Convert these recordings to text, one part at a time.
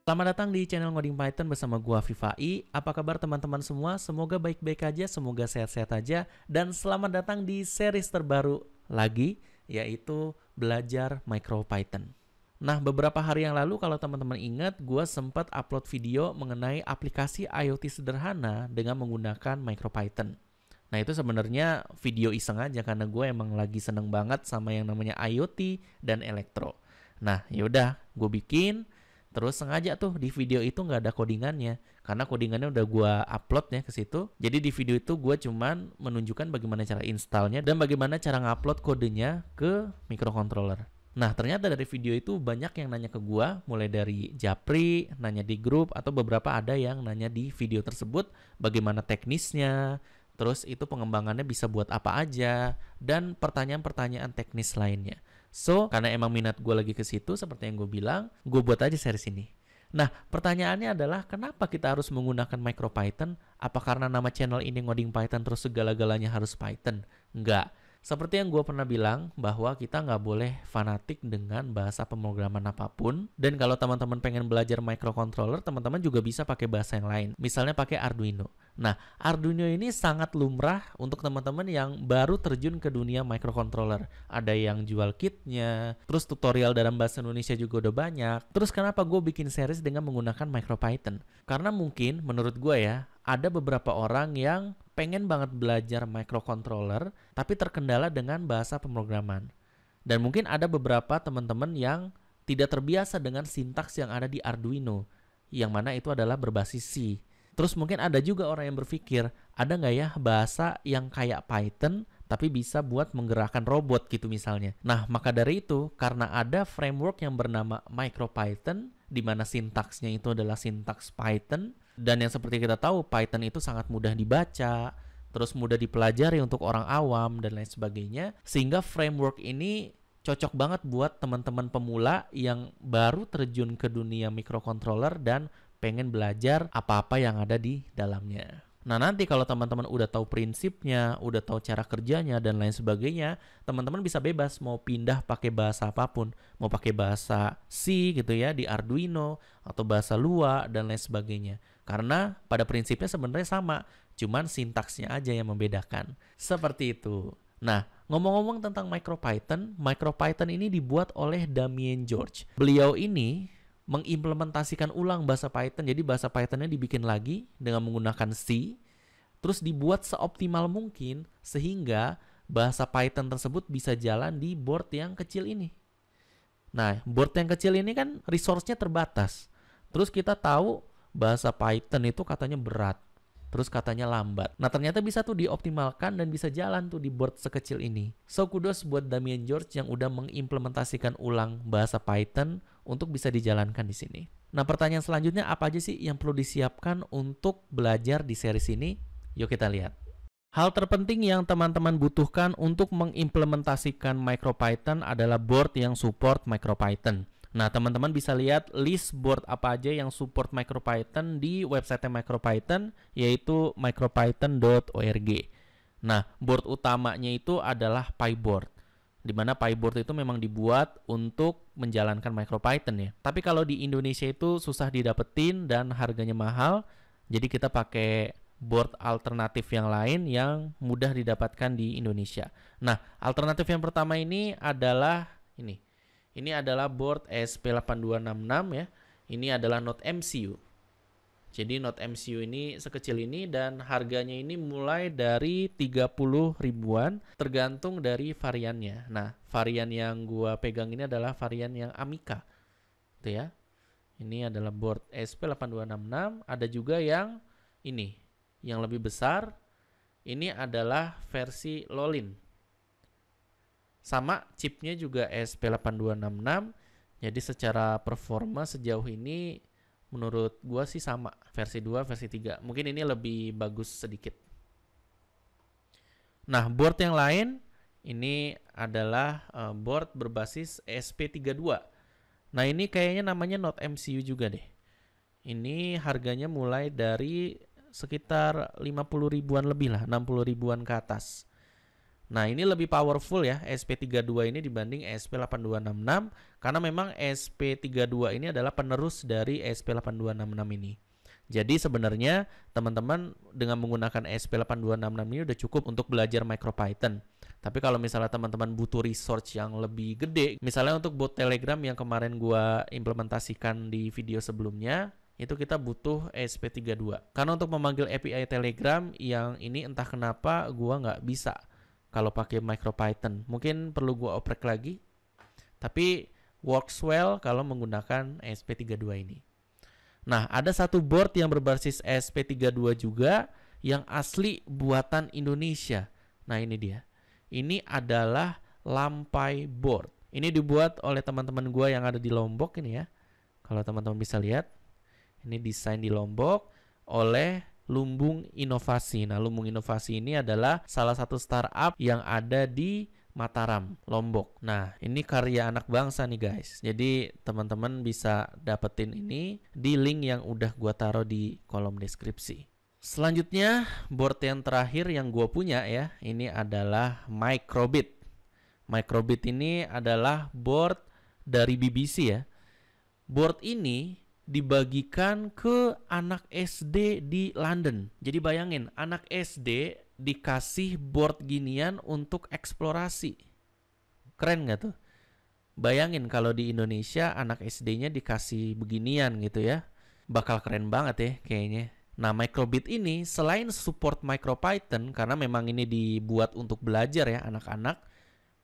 Selamat datang di channel Ngoding Python bersama gua Vivai. Apa kabar teman-teman semua? Semoga baik-baik aja, semoga sehat-sehat aja. Dan selamat datang di series terbaru lagi, yaitu belajar MicroPython. Nah, beberapa hari yang lalu kalau teman-teman ingat, gua sempat upload video mengenai aplikasi IoT sederhana dengan menggunakan MicroPython. Nah, itu sebenarnya video iseng aja karena gue emang lagi seneng banget sama yang namanya IoT dan elektro. Nah, yaudah, gue bikin. Terus sengaja tuh di video itu nggak ada codingannya, karena codingannya udah gue upload ya ke situ. Jadi di video itu gue cuman menunjukkan bagaimana cara installnya dan bagaimana cara ngupload kodenya ke microcontroller. Nah, ternyata dari video itu banyak yang nanya ke gue, mulai dari Japri, nanya di grup, atau beberapa ada yang nanya di video tersebut bagaimana teknisnya, terus itu pengembangannya bisa buat apa aja, dan pertanyaan-pertanyaan teknis lainnya. So, karena emang minat gue lagi ke situ, seperti yang gue bilang, gue buat aja series ini. Nah, pertanyaannya adalah kenapa kita harus menggunakan MicroPython? Apa karena nama channel ini Ngoding Python terus segala-galanya harus Python? Enggak. Seperti yang gue pernah bilang, bahwa kita nggak boleh fanatik dengan bahasa pemrograman apapun. Dan kalau teman-teman pengen belajar microcontroller, teman-teman juga bisa pakai bahasa yang lain. Misalnya pakai Arduino. Nah, Arduino ini sangat lumrah untuk teman-teman yang baru terjun ke dunia microcontroller. Ada yang jual kitnya, terus tutorial dalam bahasa Indonesia juga udah banyak. Terus kenapa gue bikin series dengan menggunakan MicroPython? Karena mungkin menurut gue ya, ada beberapa orang yang pengen banget belajar microcontroller, tapi terkendala dengan bahasa pemrograman. Dan mungkin ada beberapa teman-teman yang tidak terbiasa dengan sintaks yang ada di Arduino, yang mana itu adalah berbasis C. Terus mungkin ada juga orang yang berpikir, ada nggak ya bahasa yang kayak Python, tapi bisa buat menggerakkan robot gitu misalnya. Nah, maka dari itu, karena ada framework yang bernama MicroPython, di mana sintaksnya itu adalah sintaks Python, dan yang seperti kita tahu, Python itu sangat mudah dibaca, terus mudah dipelajari untuk orang awam, dan lain sebagainya. Sehingga framework ini cocok banget buat teman-teman pemula yang baru terjun ke dunia microcontroller dan pengen belajar apa-apa yang ada di dalamnya. Nah, nanti kalau teman-teman udah tahu prinsipnya, udah tahu cara kerjanya, dan lain sebagainya, teman-teman bisa bebas mau pindah pakai bahasa apapun. Mau pakai bahasa C gitu ya, di Arduino, atau bahasa Lua, dan lain sebagainya. Karena pada prinsipnya sebenarnya sama, cuman sintaksnya aja yang membedakan. Seperti itu. Nah, ngomong-ngomong tentang MicroPython ini dibuat oleh Damien George. Beliau ini mengimplementasikan ulang bahasa Python. Jadi bahasa Pythonnya dibikin lagi dengan menggunakan C, terus dibuat seoptimal mungkin sehingga bahasa Python tersebut bisa jalan di board yang kecil ini. Nah, board yang kecil ini kan resource-nya terbatas. Terus kita tahu bahasa Python itu katanya berat, terus katanya lambat. Nah, ternyata bisa tuh dioptimalkan dan bisa jalan tuh di board sekecil ini. So, kudos buat Damien George yang udah mengimplementasikan ulang bahasa Python untuk bisa dijalankan di sini. Nah, pertanyaan selanjutnya apa aja sih yang perlu disiapkan untuk belajar di series ini? Yuk kita lihat. Hal terpenting yang teman-teman butuhkan untuk mengimplementasikan MicroPython adalah board yang support MicroPython. Nah, teman-teman bisa lihat list board apa aja yang support MicroPython di website MicroPython, yaitu micropython.org. Nah, board utamanya itu adalah PyBoard, di mana PyBoard itu memang dibuat untuk menjalankan MicroPython ya. Tapi kalau di Indonesia itu susah didapetin dan harganya mahal, jadi kita pakai board alternatif yang lain yang mudah didapatkan di Indonesia. Nah, alternatif yang pertama ini adalah ini. Ini adalah board ESP8266 ya. Ini adalah Node MCU. Jadi Node MCU ini sekecil ini dan harganya ini mulai dari 30 ribuan tergantung dari variannya. Nah, varian yang gua pegang ini adalah varian yang Amica. Itu ya. Ini adalah board ESP8266, ada juga yang ini, yang lebih besar. Ini adalah versi Lolin. Sama chipnya juga ESP8266. Jadi secara performa sejauh ini menurut gua sih sama, versi 2, versi 3. Mungkin ini lebih bagus sedikit. Nah, board yang lain ini adalah board berbasis ESP32. Nah, ini kayaknya namanya Node MCU juga deh. Ini harganya mulai dari sekitar 50 ribuan lebih lah, 60 ribuan ke atas. Nah, ini lebih powerful ya SP32 ini dibanding SP8266 karena memang SP32 ini adalah penerus dari SP8266 ini. Jadi sebenarnya teman-teman dengan menggunakan SP8266 ini udah cukup untuk belajar MicroPython. Tapi kalau misalnya teman-teman butuh resource yang lebih gede, misalnya untuk bot Telegram yang kemarin gua implementasikan di video sebelumnya, itu kita butuh SP32. Karena untuk memanggil API Telegram yang ini entah kenapa gua nggak bisa kalau pakai MicroPython. Mungkin perlu gua oprek lagi. Tapi works well kalau menggunakan SP32 ini. Nah, ada satu board yang berbasis SP32 juga yang asli buatan Indonesia. Nah, ini dia. Ini adalah Lampai board. Ini dibuat oleh teman-teman gua yang ada di Lombok ini ya. Kalau teman-teman bisa lihat, ini desain di Lombok oleh Lumbung Inovasi. Nah, Lumbung Inovasi ini adalah salah satu startup yang ada di Mataram, Lombok. Nah, ini karya anak bangsa nih guys. Jadi teman-teman bisa dapetin ini di link yang udah gua taruh di kolom deskripsi. Selanjutnya, board yang terakhir yang gua punya ya, ini adalah Microbit. Microbit ini adalah board dari BBC ya. Board ini dibagikan ke anak SD di London. Jadi bayangin, anak SD dikasih board ginian untuk eksplorasi. Keren gak tuh? Bayangin kalau di Indonesia anak SD-nya dikasih beginian gitu ya. Bakal keren banget ya kayaknya. Nah, Microbit ini selain support MicroPython, karena memang ini dibuat untuk belajar ya anak-anak,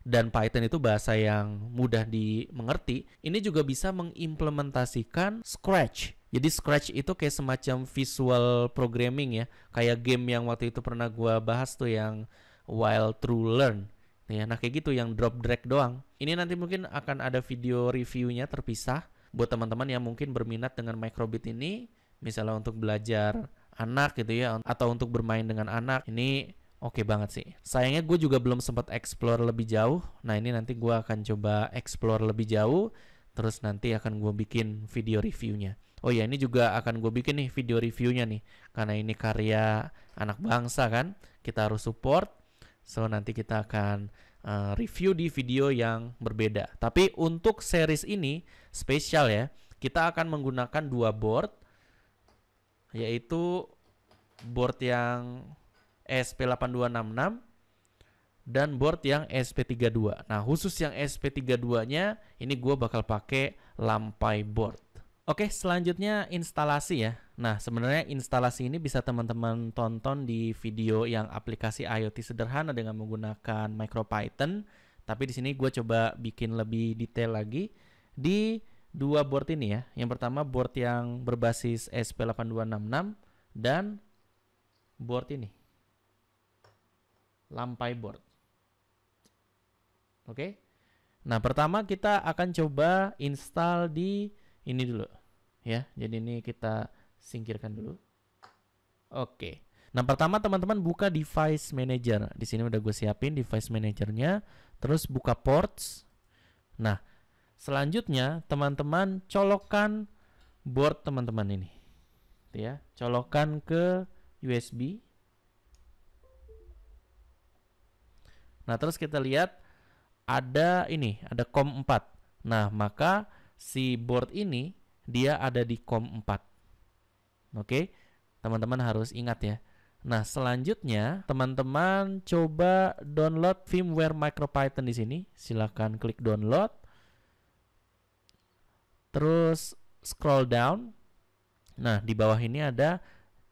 dan Python itu bahasa yang mudah dimengerti, ini juga bisa mengimplementasikan Scratch. Jadi Scratch itu kayak semacam visual programming ya, kayak game yang waktu itu pernah gua bahas tuh yang Wild True Learn. Nah kayak gitu yang drop drag doang. Ini nanti mungkin akan ada video reviewnya terpisah buat teman-teman yang mungkin berminat dengan Microbit ini, misalnya untuk belajar anak gitu ya, atau untuk bermain dengan anak. Ini oke banget sih. Sayangnya gue juga belum sempat explore lebih jauh. Nah ini nanti gue akan coba explore lebih jauh, terus nanti akan gue bikin video reviewnya. Oh ya, ini juga akan gue bikin nih video reviewnya nih, karena ini karya anak bangsa kan, kita harus support. So nanti kita akan review di video yang berbeda. Tapi untuk series ini spesial ya, kita akan menggunakan dua board, yaitu board yang SP8266 dan board yang SP32. Nah, khusus yang SP32-nya ini gue bakal pakai Lampai board. Oke, selanjutnya instalasi ya. Nah, sebenarnya instalasi ini bisa teman-teman tonton di video yang aplikasi IoT sederhana dengan menggunakan MicroPython. Tapi di sini gue coba bikin lebih detail lagi di dua board ini ya. Yang pertama board yang berbasis SP8266 dan board ini, Lampai board. Oke. Nah, pertama kita akan coba install di ini dulu ya. Jadi ini kita singkirkan dulu. Oke. Nah, pertama teman-teman buka device manager. Di sini udah gue siapin device manajernya. Terus buka ports. Nah, selanjutnya teman-teman colokkan board teman-teman ini. Ya, colokkan ke USB. Nah, terus kita lihat ada ini, ada COM 4. Nah, maka si board ini dia ada di COM 4. Oke, teman-teman harus ingat ya. Nah, selanjutnya teman-teman coba download firmware MicroPython di sini. Silakan klik download. Terus scroll down. Nah, di bawah ini ada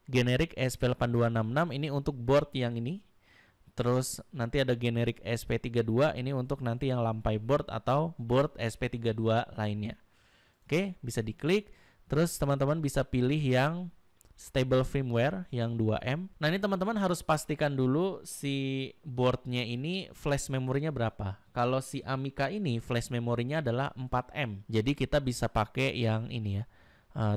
generic SP8266 ini untuk board yang ini. Terus nanti ada generic SP32 ini untuk nanti yang Lampai board atau board SP32 lainnya. Oke, bisa diklik. Terus teman-teman bisa pilih yang stable firmware yang 2M. Nah, ini teman-teman harus pastikan dulu si boardnya ini flash memorinya berapa. Kalau si Amica ini flash memorinya adalah 4M. Jadi kita bisa pakai yang ini ya,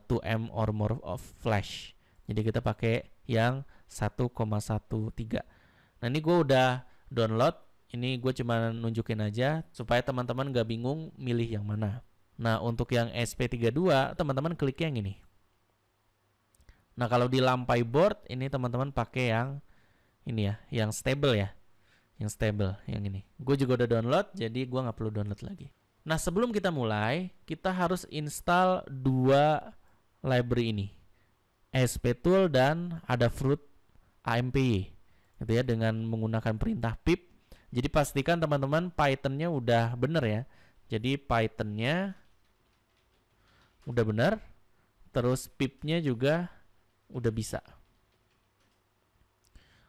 2M or more of flash. Jadi kita pakai yang 1,13. Nah, ini gue udah download. Ini gue cuma nunjukin aja supaya teman-teman gak bingung milih yang mana. Nah, untuk yang SP32 teman-teman klik yang ini. Nah, kalau di Lampai board ini teman-teman pakai yang ini ya, yang stable ya. yang stable, yang ini. Gue juga udah download, jadi gue nggak perlu download lagi. Nah, sebelum kita mulai, kita harus install dua library ini, ASP.tool dan Adafruit AMPY, gitu ya, dengan menggunakan perintah pip. Jadi pastikan teman-teman Python-nya udah bener ya. Jadi Python-nya udah bener, terus pip-nya juga udah bisa.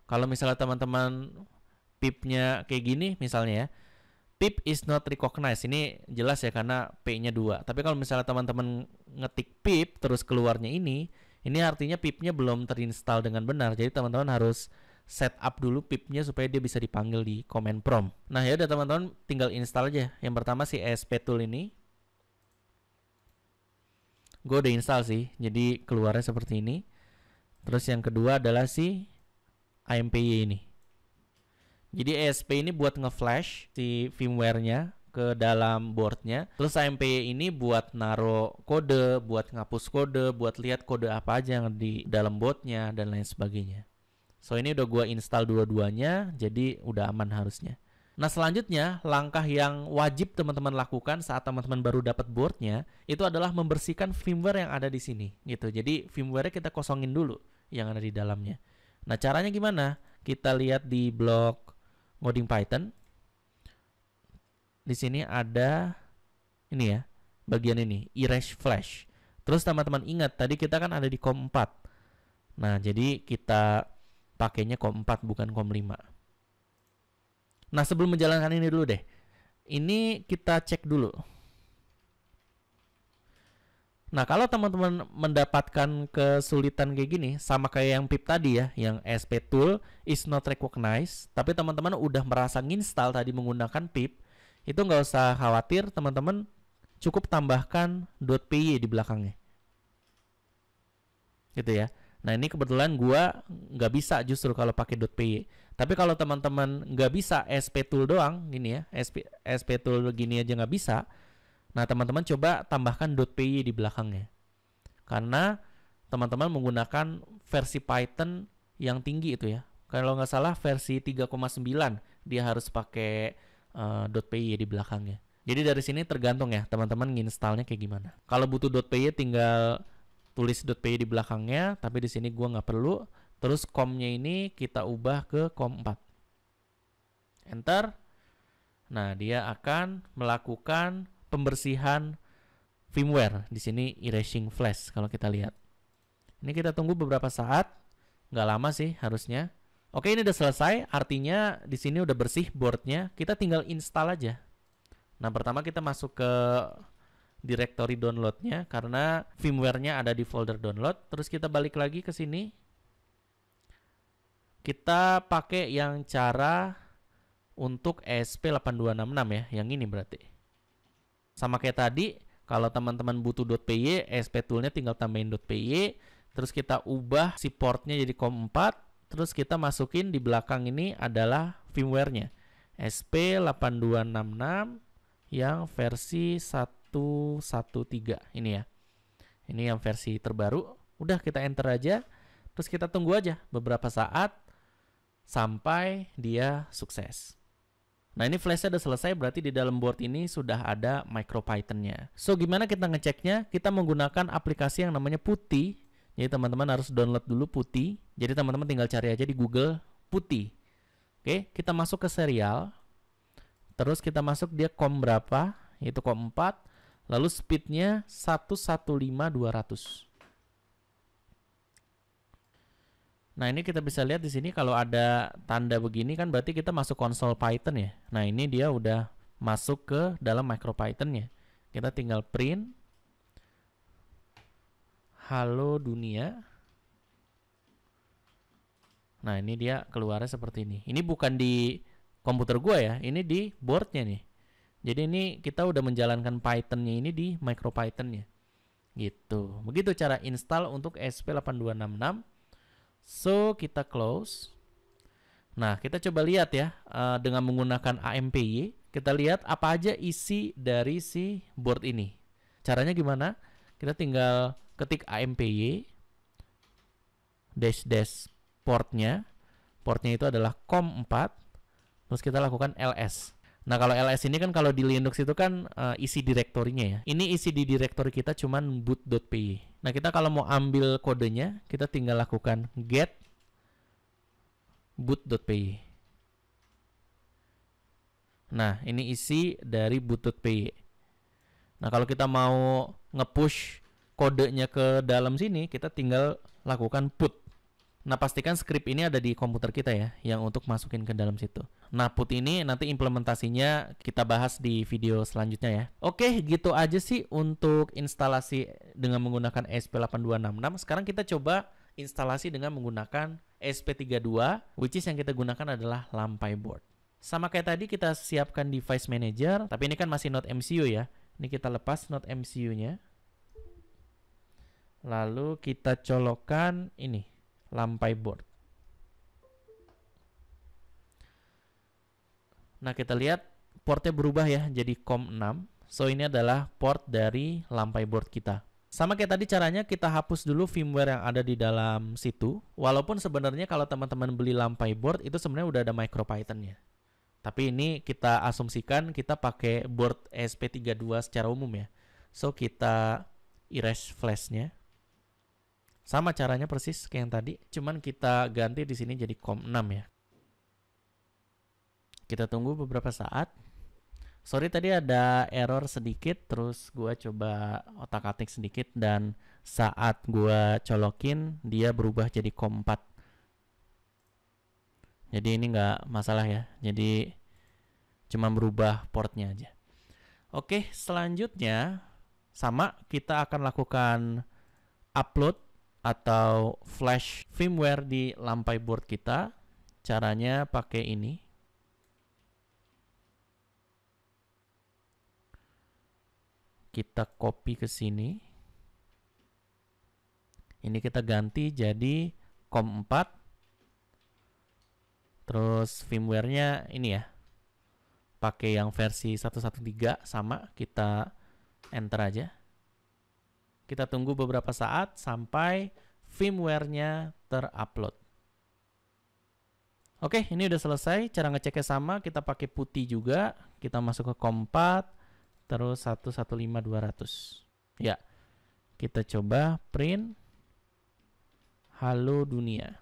Kalau misalnya teman-teman pip-nya kayak gini misalnya ya, pip is not recognized. Ini jelas ya karena P-nya 2. Tapi kalau misalnya teman-teman ngetik pip terus keluarnya ini artinya pip-nya belum terinstall dengan benar. Jadi teman-teman harus setup dulu pip-nya supaya dia bisa dipanggil di command prompt. Nah, ya udah teman-teman tinggal install aja. Yang pertama si ASP.tool ini. Gue udah install sih. Jadi keluarnya seperti ini. Terus yang kedua adalah si AMPY ini. Jadi ASP ini buat nge-flash si firmware-nya ke dalam boardnya. Terus AMPY ini buat naro kode, buat ngapus kode, buat lihat kode apa aja yang di dalam boardnya dan lain sebagainya. So ini udah gua install dua-duanya, jadi udah aman harusnya. Nah, selanjutnya langkah yang wajib teman-teman lakukan saat teman-teman baru dapat boardnya itu adalah membersihkan firmware yang ada di sini gitu. Jadi firmware-nya kita kosongin dulu yang ada di dalamnya. Nah, caranya gimana? Kita lihat di blog Ngoding Python. Di sini ada ini ya, bagian ini, erase flash. Terus teman-teman ingat tadi kita kan ada di COM 4. Nah, jadi kita pakainya COM 4 bukan COM 5. Nah, sebelum menjalankan ini dulu deh. Ini kita cek dulu. Nah, kalau teman-teman mendapatkan kesulitan kayak gini, sama kayak yang pip tadi ya, yang ASP.tool is not recognized, tapi teman-teman udah merasa nginstal tadi menggunakan pip, itu nggak usah khawatir, teman-teman cukup tambahkan .py di belakangnya. Gitu ya. Nah, ini kebetulan gua nggak bisa justru kalau pakai .py. Tapi kalau teman-teman nggak bisa ASP.tool doang, gini ya, ASP.tool gini aja nggak bisa, nah, teman-teman coba tambahkan .py di belakangnya. Karena teman-teman menggunakan versi Python yang tinggi itu ya. Kalau nggak salah versi 3,9 dia harus pakai .py di belakangnya. Jadi dari sini tergantung ya teman-teman nginstalnya kayak gimana. Kalau butuh .py tinggal tulis .py di belakangnya, tapi di sini gua nggak perlu. Terus com-nya ini kita ubah ke com 4. Enter. Nah, dia akan melakukan pembersihan firmware. Di sini erasing flash kalau kita lihat. Ini kita tunggu beberapa saat, nggak lama sih harusnya. Oke, ini udah selesai. Artinya di sini udah bersih boardnya. Kita tinggal install aja. Nah, pertama kita masuk ke directory downloadnya karena firmware-nya ada di folder download. Terus kita balik lagi ke sini. Kita pakai yang cara untuk ESP8266 ya, yang ini berarti. Sama kayak tadi, kalau teman-teman butuh .py, ASP.tool-nya tinggal tambahin .py, terus kita ubah si portnya jadi COM 4, terus kita masukin di belakang ini adalah firmware-nya. ESP8266 yang versi 1.1.3 ini ya. Ini yang versi terbaru. Udah kita enter aja, terus kita tunggu aja beberapa saat sampai dia sukses. Nah, ini flashnya udah selesai, berarti di dalam board ini sudah ada MicroPython-nya. So, gimana kita ngeceknya? Kita menggunakan aplikasi yang namanya Putty. Jadi, teman-teman harus download dulu Putty. Jadi, teman-teman tinggal cari aja di Google Putty. Oke, kita masuk ke serial. Terus kita masuk dia COM berapa, yaitu COM 4. Lalu speednya 115.200. Nah, ini kita bisa lihat di sini kalau ada tanda begini kan berarti kita masuk konsol Python ya. Nah, ini dia udah masuk ke dalam MicroPython-nya. Kita tinggal print halo dunia. Nah, ini dia keluarnya seperti ini. Ini bukan di komputer gua ya, ini di boardnya nih. Jadi ini kita udah menjalankan Python-nya ini di MicroPython-nya. Gitu. Begitu cara install untuk ESP8266. So, kita close. Nah, kita coba lihat ya, dengan menggunakan AMPY, kita lihat apa aja isi dari si board ini. Caranya gimana? Kita tinggal ketik AMPY, dash portnya. Portnya itu adalah COM 4. Terus kita lakukan ls. Nah, kalau ls ini kan kalau di Linux itu kan isi direktorinya ya. Ini isi di direktori kita cuman boot.py. Nah, kita kalau mau ambil kodenya, kita tinggal lakukan get boot.py. Nah, ini isi dari boot.py. Nah, kalau kita mau nge-push kodenya ke dalam sini, kita tinggal lakukan put. Nah, pastikan script ini ada di komputer kita ya, yang untuk masukin ke dalam situ. Nah, put ini nanti implementasinya kita bahas di video selanjutnya ya. Oke, gitu aja sih untuk instalasi dengan menggunakan ESP8266. Sekarang kita coba instalasi dengan menggunakan ESP32, which is yang kita gunakan adalah Lampai board. Sama kayak tadi kita siapkan device manager, tapi ini kan masih not MCU ya. Ini kita lepas not MCU-nya. Lalu kita colokkan ini, Lampai board. Nah, kita lihat portnya berubah ya, jadi COM6. So, ini adalah port dari Lampai board kita. Sama kayak tadi caranya, kita hapus dulu firmware yang ada di dalam situ. Walaupun sebenarnya kalau teman-teman beli Lampai board, itu sebenarnya udah ada MicroPython-nya. Tapi ini kita asumsikan kita pakai board ESP32 secara umum ya. So, kita erase flash-nya. Sama caranya persis kayak yang tadi, cuman kita ganti di sini jadi COM6 ya. Kita tunggu beberapa saat. Sorry tadi ada error sedikit, terus gua coba otak-atik sedikit dan saat gua colokin dia berubah jadi COM4. Jadi ini nggak masalah ya. Jadi cuma berubah portnya aja. Oke, selanjutnya sama kita akan lakukan upload atau flash firmware di Lampai board kita. Caranya pakai ini. Kita copy ke sini. Ini kita ganti jadi COM4. Terus firmware-nya ini ya. Pakai yang versi 1.1.3 sama, kita enter aja. Kita tunggu beberapa saat sampai firmware-nya terupload. Oke, ini udah selesai. Cara ngeceknya sama, kita pakai putih juga. Kita masuk ke COM4, terus 115200. Ya, kita coba print halo dunia.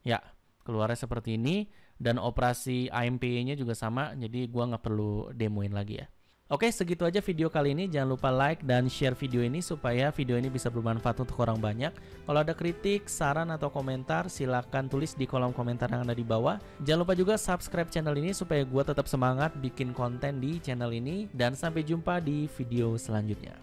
Ya, keluarnya seperti ini. Dan operasi AMPE-nya juga sama, jadi gua nggak perlu demoin lagi ya. Oke, segitu aja video kali ini. Jangan lupa like dan share video ini supaya video ini bisa bermanfaat untuk orang banyak. Kalau ada kritik, saran, atau komentar, silahkan tulis di kolom komentar yang ada di bawah. Jangan lupa juga subscribe channel ini supaya gue tetap semangat bikin konten di channel ini. Dan sampai jumpa di video selanjutnya.